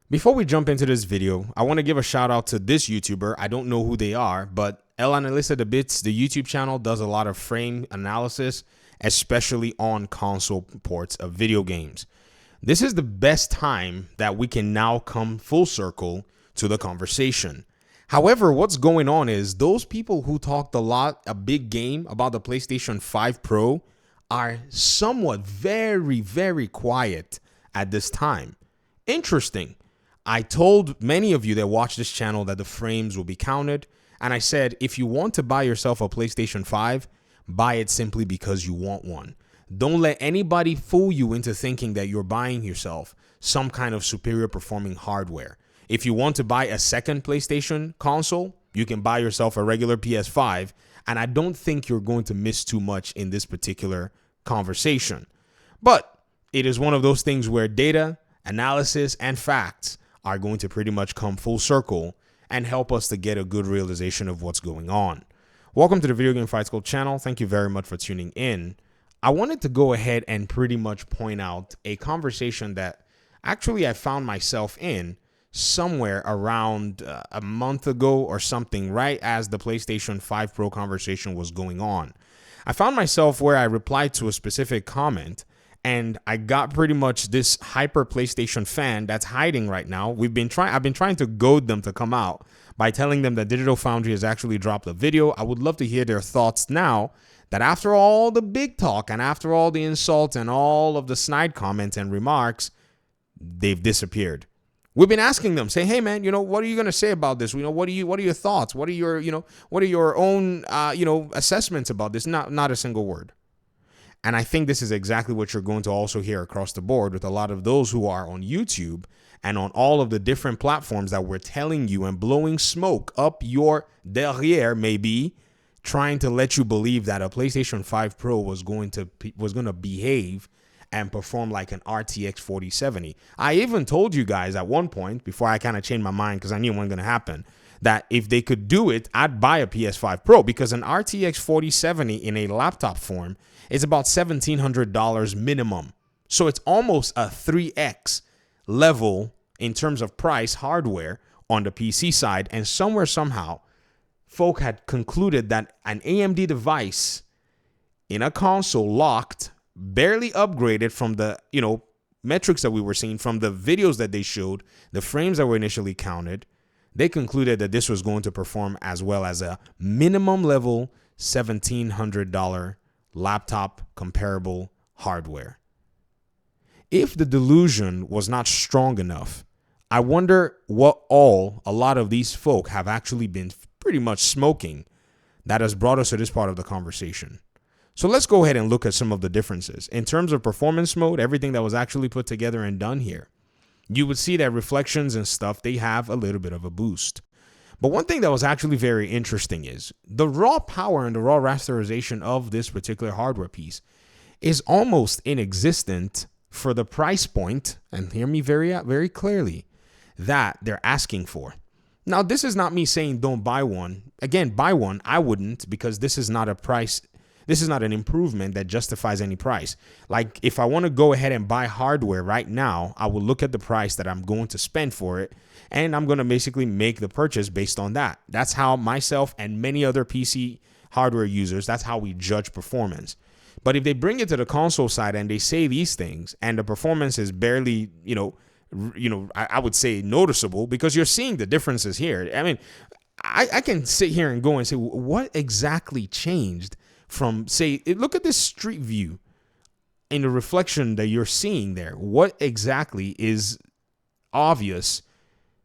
Before we jump into this video, I want to give a shout out to this YouTuber. I don't know who they are, but El Analista de Bits, the YouTube channel, does a lot of frame analysis, especially on console ports of video games. This is the best time that we can now come full circle to the conversation. However, what's going on is those people who talked a big game about the PlayStation 5 Pro are somewhat very quiet at this time. Interesting. I told many of you that watch this channel that the frames will be counted. And I said, if you want to buy yourself a PlayStation 5, buy it simply because you want one. Don't let anybody fool you into thinking that you're buying yourself some kind of superior performing hardware. If you want to buy a second PlayStation console, you can buy yourself a regular PS5. And I don't think you're going to miss too much in this particular conversation. But it is one of those things where data, analysis, and facts are going to pretty much come full circle and help us to get a good realization of what's going on. Welcome to the Video Game Fight School channel. Thank you very much for tuning in. I wanted to go ahead and pretty much point out a conversation that actually I found myself in somewhere around a month ago or something, right as the PlayStation 5 Pro conversation was going on. I found myself where I replied to a specific comment, and I got pretty much this hyper PlayStation fan that's hiding right now. I've been trying to goad them to come out by telling them that Digital Foundry has actually dropped a video. I would love to hear their thoughts now that after all the big talk and after all the insults and all of the snide comments and remarks, they've disappeared. We've been asking them, say, hey man, what are you going to say about this? What are your thoughts? What are your own assessments about this? Not a single word. And I think this is exactly what you're going to also hear across the board with a lot of those who are on YouTube and on all of the different platforms that we're telling you and blowing smoke up your derrière, maybe trying to let you believe that a PlayStation 5 Pro was going to behave and perform like an RTX 4070. I even told you guys at one point, before I kind of changed my mind because I knew it wasn't going to happen, that if they could do it, I'd buy a PS5 Pro, because an RTX 4070 in a laptop form is about $1,700 minimum. So it's almost a 3x level in terms of price hardware on the PC side. And somewhere, somehow, folk had concluded that an AMD device in a console locked, barely upgraded from the, metrics that we were seeing from the videos that they showed, the frames that were initially counted, they concluded that this was going to perform as well as a minimum level $1,700 laptop comparable hardware. If the delusion was not strong enough, I wonder what a lot of these folk have actually been pretty much smoking that has brought us to this part of the conversation. So let's go ahead and look at some of the differences. In terms of performance mode, everything that was actually put together and done here, you would see that reflections and stuff, they have a little bit of a boost. But one thing that was actually very interesting is the raw power and the raw rasterization of this particular hardware piece is almost inexistent for the price point, and hear me very clearly, that they're asking for. Now, this is not me saying don't buy one. Again, buy one. I wouldn't, because this is not a price. This is not an improvement that justifies any price. Like, if I want to go ahead and buy hardware right now, I will look at the price that I'm going to spend for it, and I'm going to basically make the purchase based on that. That's how myself and many other PC hardware users, that's how we judge performance. But if they bring it to the console side and they say these things, and the performance is barely, I would say noticeable, because you're seeing the differences here. I mean, I can sit here and go and say, what exactly changed from, say, look at this street view in the reflection that you're seeing there. What exactly is obvious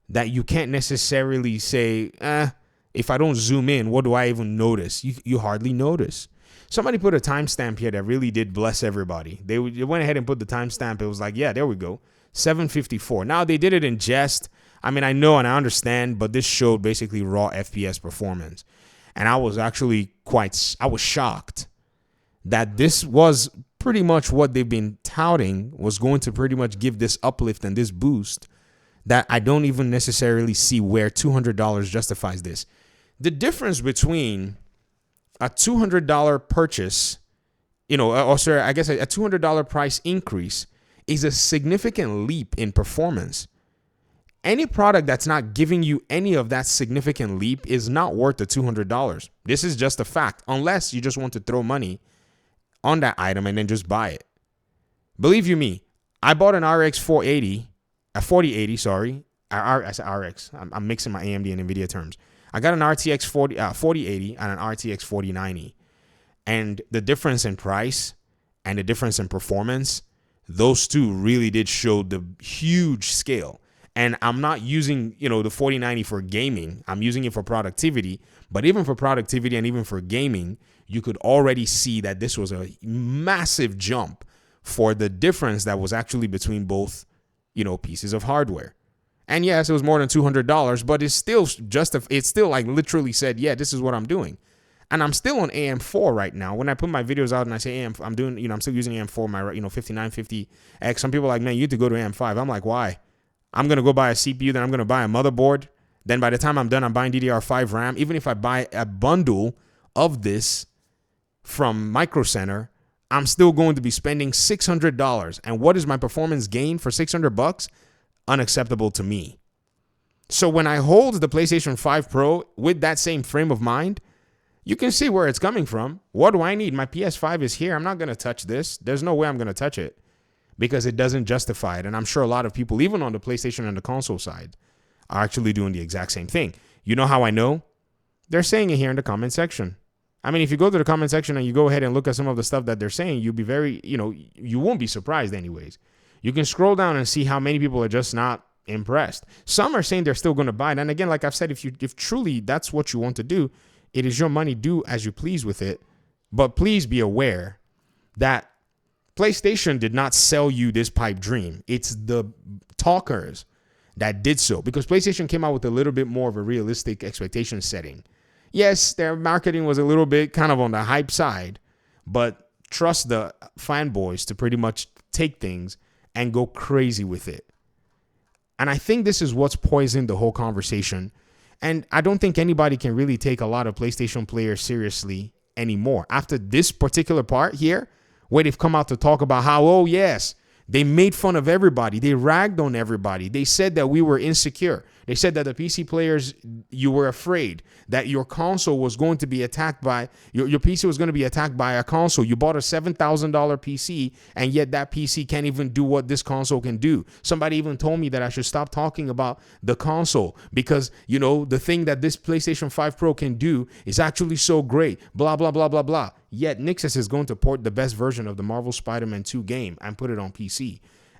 that you can't necessarily say, if I don't zoom in, what do I even notice? You hardly notice. Somebody put a timestamp here that really did bless everybody. They went ahead and put the timestamp. It was like, yeah, there we go. 7:54. Now, they did it in jest. I mean, I know and I understand, but this showed basically raw FPS performance. And I was actually I was shocked that this was pretty much what they've been touting was going to pretty much give this uplift and this boost, that I don't even necessarily see where $200 justifies this. The difference between a $200 purchase, a $200 price increase is a significant leap in performance. Any product that's not giving you any of that significant leap is not worth the $200. This is just a fact, unless you just want to throw money on that item and then just buy it. Believe you me, I bought an RX 480, a 4080, sorry. I said RX. I'm mixing my AMD and NVIDIA terms. I got an RTX 4080 and an RTX 4090. And the difference in price and the difference in performance, those two really did show the huge scale. And I'm not using, the 4090 for gaming. I'm using it for productivity. But even for productivity and even for gaming, you could already see that this was a massive jump for the difference that was actually between both, pieces of hardware. And yes, it was more than $200, but it's still it's still like literally said, yeah, this is what I'm doing. And I'm still on AM4 right now. When I put my videos out and I say AM, I'm doing, I'm still using AM4, my, 5950X. Some people are like, man, you need to go to AM5. I'm like, why? I'm going to go buy a CPU, then I'm going to buy a motherboard. Then by the time I'm done, I'm buying DDR5 RAM. Even if I buy a bundle of this from Micro Center, I'm still going to be spending $600. And what is my performance gain for $600? Unacceptable to me. So when I hold the PlayStation 5 Pro with that same frame of mind, you can see where it's coming from. What do I need? My PS5 is here. I'm not going to touch this. There's no way I'm going to touch it because it doesn't justify it. And I'm sure a lot of people, even on the PlayStation and the console side, are actually doing the exact same thing. You know how I know? They're saying it here in the comment section. I mean, if you go to the comment section and you go ahead and look at some of the stuff that they're saying, you'll be very, you won't be surprised anyways. You can scroll down and see how many people are just not impressed. Some are saying they're still going to buy it. And again, like I've said, if truly that's what you want to do, it is your money, do as you please with it. But please be aware that PlayStation did not sell you this pipe dream. It's the talkers that did so, because PlayStation came out with a little bit more of a realistic expectation setting. Yes, their marketing was a little bit kind of on the hype side, but trust the fanboys to pretty much take things and go crazy with it. And I think this is what's poisoned the whole conversation. And I don't think anybody can really take a lot of PlayStation players seriously anymore. After this particular part here, where they've come out to talk about how, oh, yes, they made fun of everybody. They ragged on everybody. They said that we were insecure. They said that the PC players, you were afraid that your console was going to be attacked by, your PC was going to be attacked by a console. You bought a $7,000 PC, and yet that PC can't even do what this console can do. Somebody even told me that I should stop talking about the console because, the thing that this PlayStation 5 Pro can do is actually so great, blah, blah, blah, blah, blah. Yet Nixus is going to port the best version of the Marvel Spider-Man 2 game and put it on PC.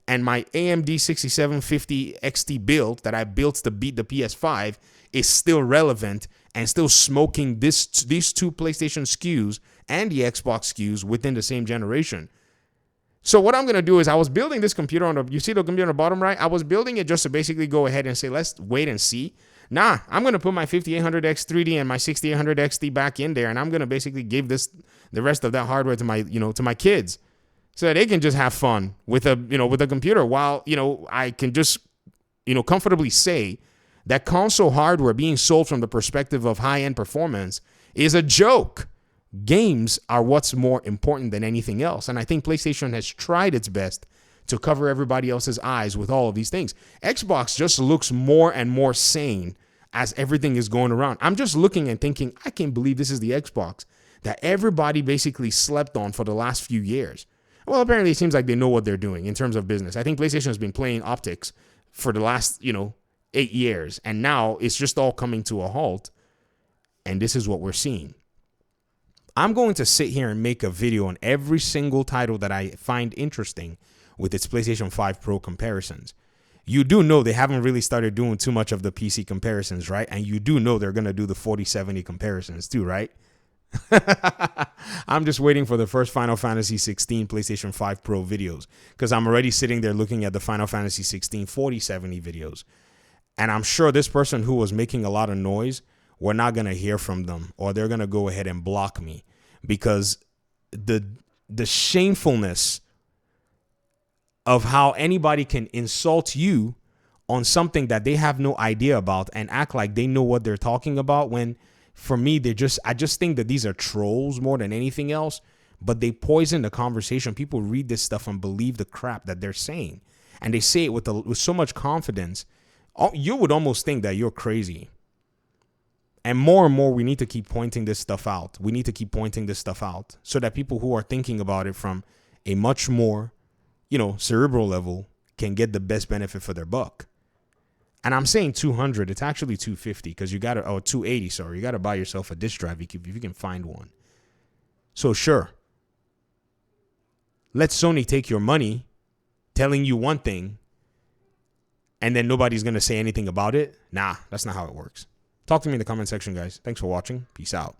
And my AMD 6750 XT build that I built to beat the PS5 is still relevant and still smoking these two PlayStation SKUs and the Xbox SKUs within the same generation. So what I'm going to do is I was building this computer you see the computer on the bottom right? I was building it just to basically go ahead and say, let's wait and see. Nah, I'm going to put my 5800X 3D and my 6800 XT back in there, and I'm going to basically give the rest of that hardware to my kids, so that they can just have fun with a computer while, I can just, comfortably say that console hardware being sold from the perspective of high-end performance is a joke. Games are what's more important than anything else. And I think PlayStation has tried its best to cover everybody else's eyes with all of these things. Xbox just looks more and more sane as everything is going around. I'm just looking and thinking, I can't believe this is the Xbox that everybody basically slept on for the last few years. Well, apparently it seems like they know what they're doing in terms of business. I think PlayStation has been playing optics for the last, 8 years. And now it's just all coming to a halt. And this is what we're seeing. I'm going to sit here and make a video on every single title that I find interesting with its PlayStation 5 Pro comparisons. You do know they haven't really started doing too much of the PC comparisons, right? And you do know they're going to do the 4070 comparisons too, right? I'm just waiting for the first Final Fantasy 16 PlayStation 5 Pro videos because I'm already sitting there looking at the Final Fantasy 16 4070 videos. And I'm sure this person who was making a lot of noise, we're not going to hear from them, or they're going to go ahead and block me because the shamefulness of how anybody can insult you on something that they have no idea about and act like they know what they're talking about when, for me, I just think that these are trolls more than anything else, but they poison the conversation. People read this stuff and believe the crap that they're saying. And they say it with so much confidence You would almost think that you're crazy. And more, we need to keep pointing this stuff out. We need to keep pointing this stuff out so that people who are thinking about it from a much more, cerebral level can get the best benefit for their buck. And I'm saying 200, it's actually 250 because you got to, 280, sorry. You got to buy yourself a disk drive if you can find one. So sure, let Sony take your money telling you one thing and then nobody's going to say anything about it. Nah, that's not how it works. Talk to me in the comment section, guys. Thanks for watching. Peace out.